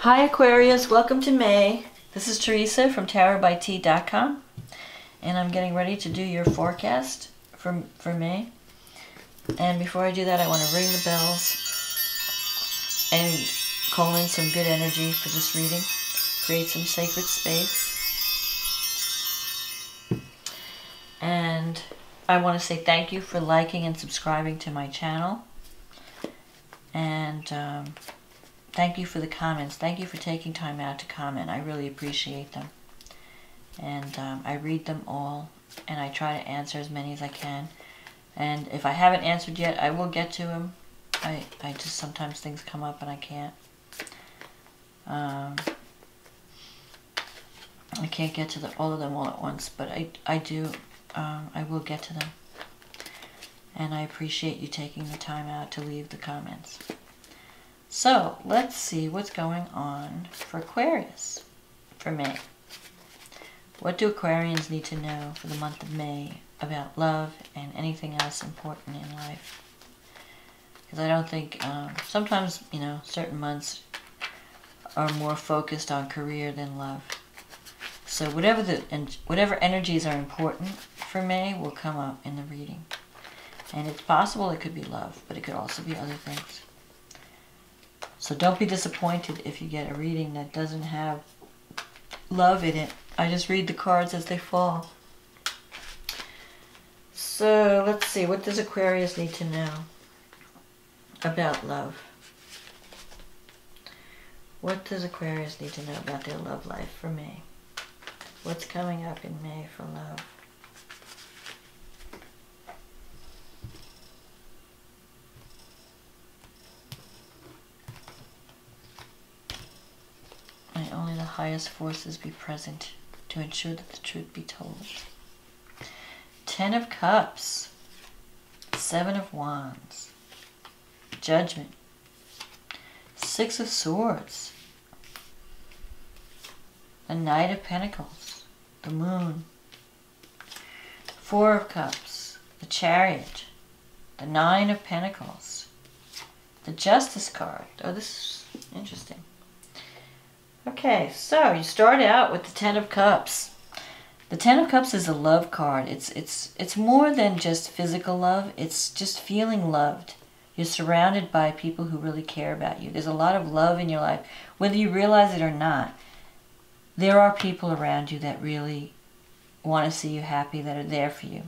Hi Aquarius, welcome to May. This is Teresa from tarotbyt.com, and I'm getting ready to do your forecast for May. And before I do that, I want to ring the bells and call in some good energy for this reading. Create some sacred space. And I want to say thank you for liking and subscribing to my channel. And thank you for the comments. Thank you for taking time out to comment. I really appreciate them. And I read them all, and I try to answer as many as I can. And if I haven't answered yet, I will get to them. I just, sometimes things come up and I can't. I can't get to all of them all at once, but I do. I will get to them. And I appreciate you taking the time out to leave the comments. So, let's see what's going on for Aquarius for May. What do Aquarians need to know for the month of May about love and anything else important in life? Because I don't think, sometimes, you know, certain months are more focused on career than love. So whatever energies are important for May will come up in the reading. And it's possible it could be love, but it could also be other things. So don't be disappointed if you get a reading that doesn't have love in it. I just read the cards as they fall. So let's see, what does Aquarius need to know about love? What does Aquarius need to know about their love life for May? What's coming up in May for love? May only the highest forces be present to ensure that the truth be told. 10 of Cups, 7 of Wands, Judgment, 6 of Swords, the Knight of Pentacles, the Moon, 4 of Cups, the Chariot, the 9 of Pentacles, the Justice card. Oh, this is interesting. Okay, so you start out with the 10 of Cups. The 10 of Cups is a love card. It's more than just physical love. It's just feeling loved. You're surrounded by people who really care about you. There's a lot of love in your life. Whether you realize it or not, there are people around you that really want to see you happy, that are there for you.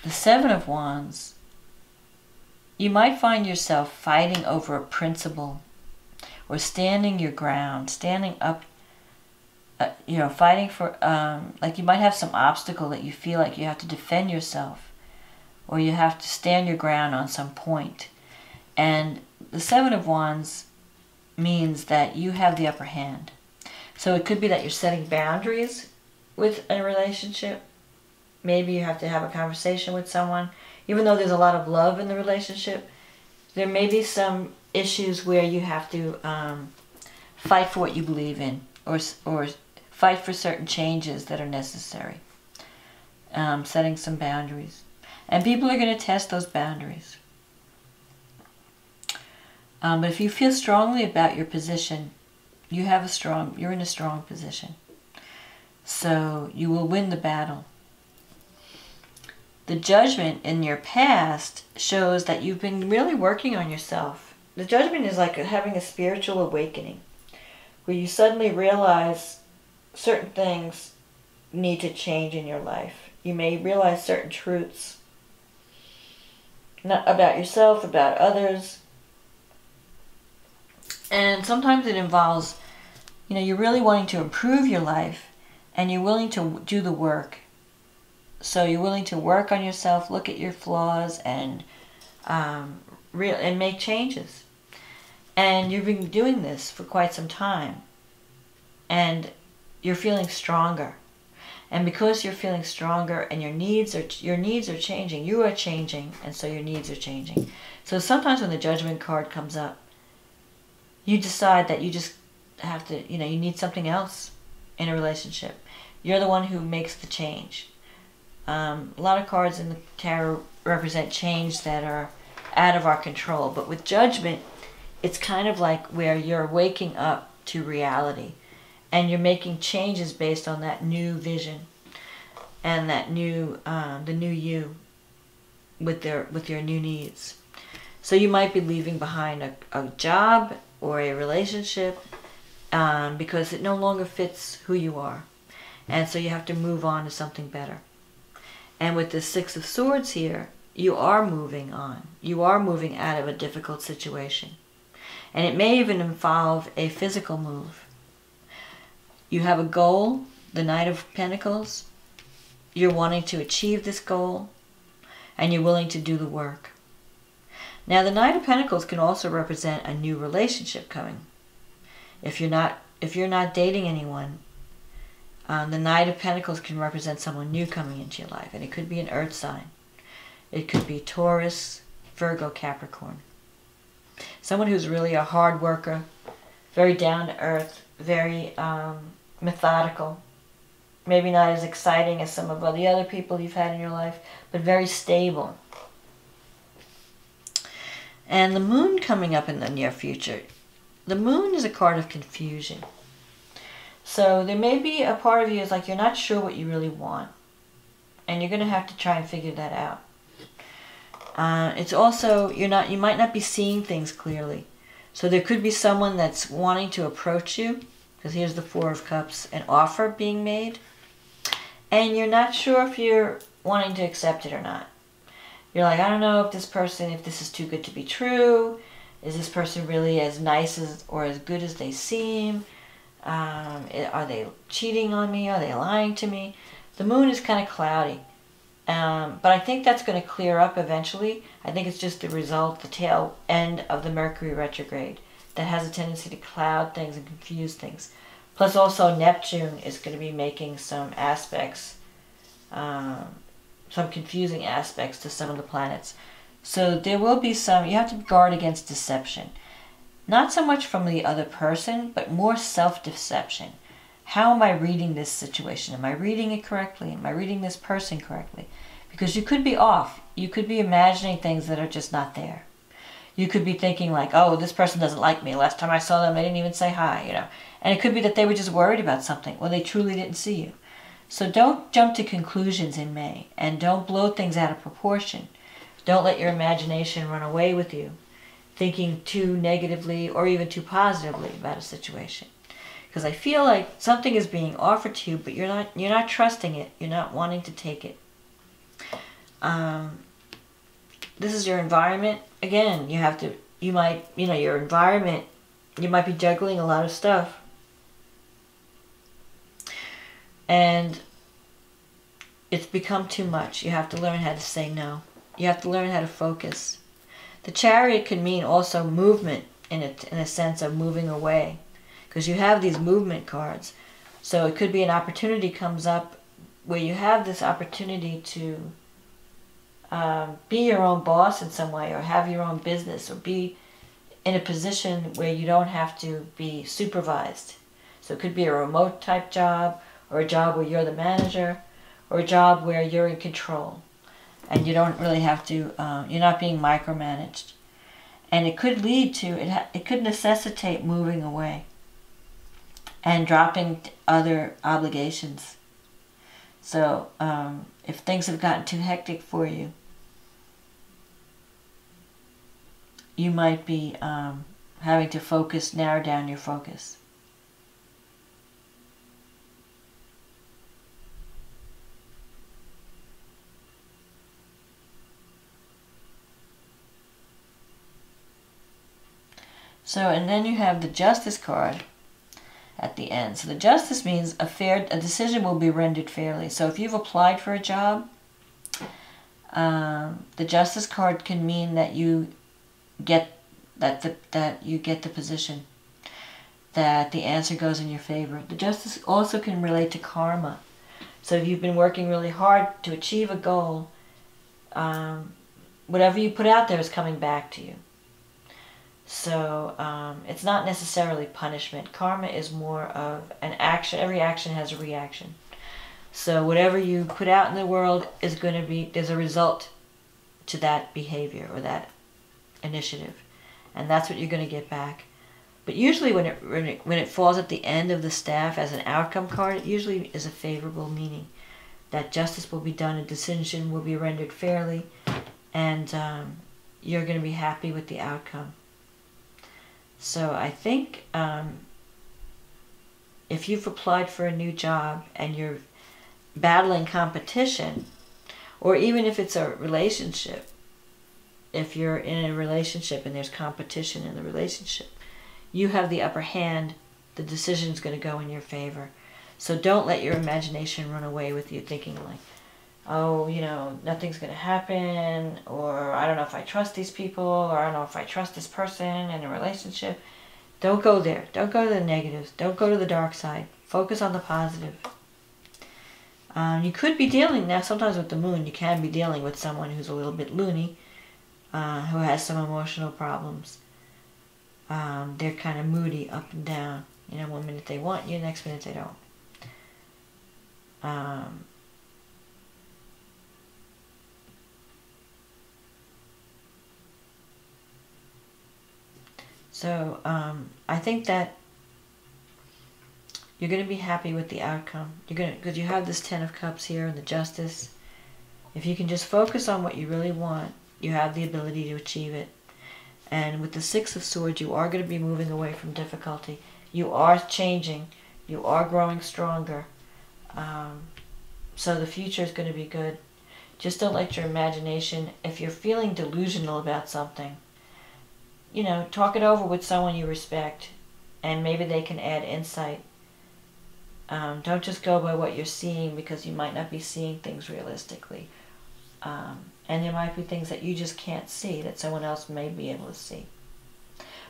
The 7 of Wands, you might find yourself fighting over a principle, or standing your ground, standing up, you know, fighting for, like you might have some obstacle that you feel like you have to defend yourself, or you have to stand your ground on some point. And the 7 of Wands means that you have the upper hand. So it could be that you're setting boundaries with a relationship. Maybe you have to have a conversation with someone. Even though there's a lot of love in the relationship, there may be some issues where you have to fight for what you believe in, or fight for certain changes that are necessary. Setting some boundaries. And people are going to test those boundaries. But if you feel strongly about your position, you're in a strong position. So you will win the battle. The Judgment in your past shows that you've been really working on yourself. The Judgment is like having a spiritual awakening, where you suddenly realize certain things need to change in your life. You may realize certain truths, not about yourself, about others. And sometimes it involves, you know, you're really wanting to improve your life, and you're willing to do the work. So you're willing to work on yourself, look at your flaws, and make changes. And you've been doing this for quite some time, and you're feeling stronger. And because you're feeling stronger, and your needs are changing, you are changing, and so your needs are changing. So sometimes when the Judgment card comes up, you decide that you just have to, you know, you need something else in a relationship. You're the one who makes the change. A lot of cards in the tarot represent change that are out of our control. But with Judgment, it's kind of like where you're waking up to reality and you're making changes based on that new vision and that new, the new you with your new needs. So you might be leaving behind a job or a relationship because it no longer fits who you are. And so you have to move on to something better. And with the Six of Swords here, you are moving on. You are moving out of a difficult situation. And it may even involve a physical move. You have a goal, the Knight of Pentacles. You're wanting to achieve this goal, and you're willing to do the work. Now, the Knight of Pentacles can also represent a new relationship coming. If you're not dating anyone, the Knight of Pentacles can represent someone new coming into your life, and it could be an earth sign. It could be Taurus, Virgo, Capricorn. Someone who's really a hard worker, very down to earth, very methodical. Maybe not as exciting as some of the other people you've had in your life, but very stable. And the moon coming up in the near future. The moon is a card of confusion. So there may be a part of you is like you're not sure what you really want. And you're going to have to try and figure that out. It's also, you might not be seeing things clearly. So there could be someone that's wanting to approach you, because here's the Four of Cups, an offer being made. And you're not sure if you're wanting to accept it or not. You're like, I don't know if this is too good to be true. Is this person really as nice as or as good as they seem? Are they cheating on me? Are they lying to me? The moon is kind of cloudy. But I think that's going to clear up eventually. I think it's just the result, the tail end of the Mercury retrograde that has a tendency to cloud things and confuse things. Plus also Neptune is going to be making some aspects, some confusing aspects to some of the planets. So there will be some, you have to guard against deception. Not so much from the other person, but more self-deception. How am I reading this situation? Am I reading it correctly? Am I reading this person correctly? Because you could be off. You could be imagining things that are just not there. You could be thinking like, oh, this person doesn't like me. Last time I saw them, they didn't even say hi, you know. And it could be that they were just worried about something, or they truly didn't see you. So don't jump to conclusions in May, and don't blow things out of proportion. Don't let your imagination run away with you, thinking too negatively or even too positively about a situation. Because I feel like something is being offered to you, but you're not trusting it. You're not wanting to take it. This is your environment. Again, your environment, you might be juggling a lot of stuff. And it's become too much. You have to learn how to say no. You have to learn how to focus. The Chariot can mean also movement in a sense of moving away. Because you have these movement cards. So it could be an opportunity comes up where you have this opportunity to be your own boss in some way, or have your own business, or be in a position where you don't have to be supervised. So it could be a remote type job, or a job where you're the manager, or a job where you're in control. And you don't really have to, you're not being micromanaged. And it could lead to, it could necessitate moving away and dropping other obligations. So if things have gotten too hectic for you, you might be having to narrow down your focus. So, and then you have the Justice card at the end. So the Justice means a decision will be rendered fairly. So if you've applied for a job, the Justice card can mean that you get that you get the position, that the answer goes in your favor. The Justice also can relate to karma. So if you've been working really hard to achieve a goal, whatever you put out there is coming back to you. So it's not necessarily punishment. Karma is more of an action. Every action has a reaction. So whatever you put out in the world is going to be, there's a result to that behavior or that initiative. and that's what you're going to get back. But usually when it falls at the end of the staff as an outcome card, it usually is a favorable meaning. That justice will be done, a decision will be rendered fairly, and you're going to be happy with the outcome. So I think if you've applied for a new job and you're battling competition, or even if it's a relationship, if you're in a relationship and there's competition in the relationship, you have the upper hand. The decision is going to go in your favor. So don't let your imagination run away with you thinking like, oh, you know, nothing's going to happen, or I don't know if I trust these people, or I don't know if I trust this person in a relationship. Don't go there. Don't go to the negatives. Don't go to the dark side. Focus on the positive. You could be dealing, now sometimes with the moon, you can be dealing with someone who's a little bit loony, who has some emotional problems. They're kind of moody up and down. You know, one minute they want you, next minute they don't. So I think that you're going to be happy with the outcome. You're going to, because you have this 10 of Cups here and the Justice. If you can just focus on what you really want, you have the ability to achieve it. And with the 6 of Swords, you are going to be moving away from difficulty. You are changing. You are growing stronger. So the future is going to be good. Just don't let your imagination, if you're feeling delusional about something, you know, talk it over with someone you respect, and maybe they can add insight. Don't just go by what you're seeing, because you might not be seeing things realistically. And there might be things that you just can't see that someone else may be able to see.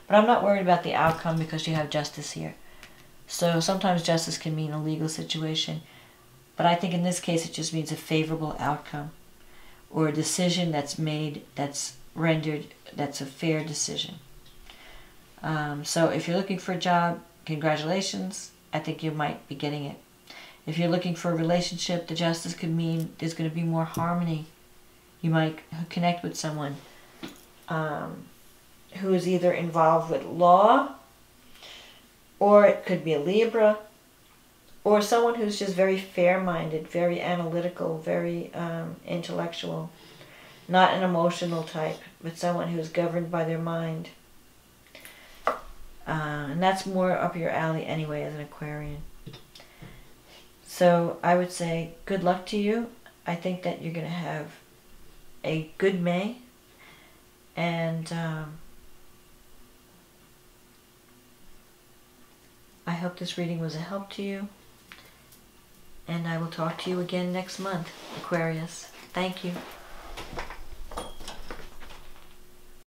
But I'm not worried about the outcome because you have Justice here. So sometimes justice can mean a legal situation, but I think in this case it just means a favorable outcome, or a decision that's made, that's rendered, that's a fair decision. So if you're looking for a job, congratulations. I think you might be getting it. If you're looking for a relationship, the Justice could mean there's going to be more harmony. You might connect with someone who is either involved with law, or it could be a Libra, or someone who's just very fair-minded, very analytical, very intellectual. Not an emotional type, but someone who's governed by their mind. And that's more up your alley anyway as an Aquarian. So I would say good luck to you. I think that you're going to have a good May. And I hope this reading was a help to you. And I will talk to you again next month, Aquarius. Thank you.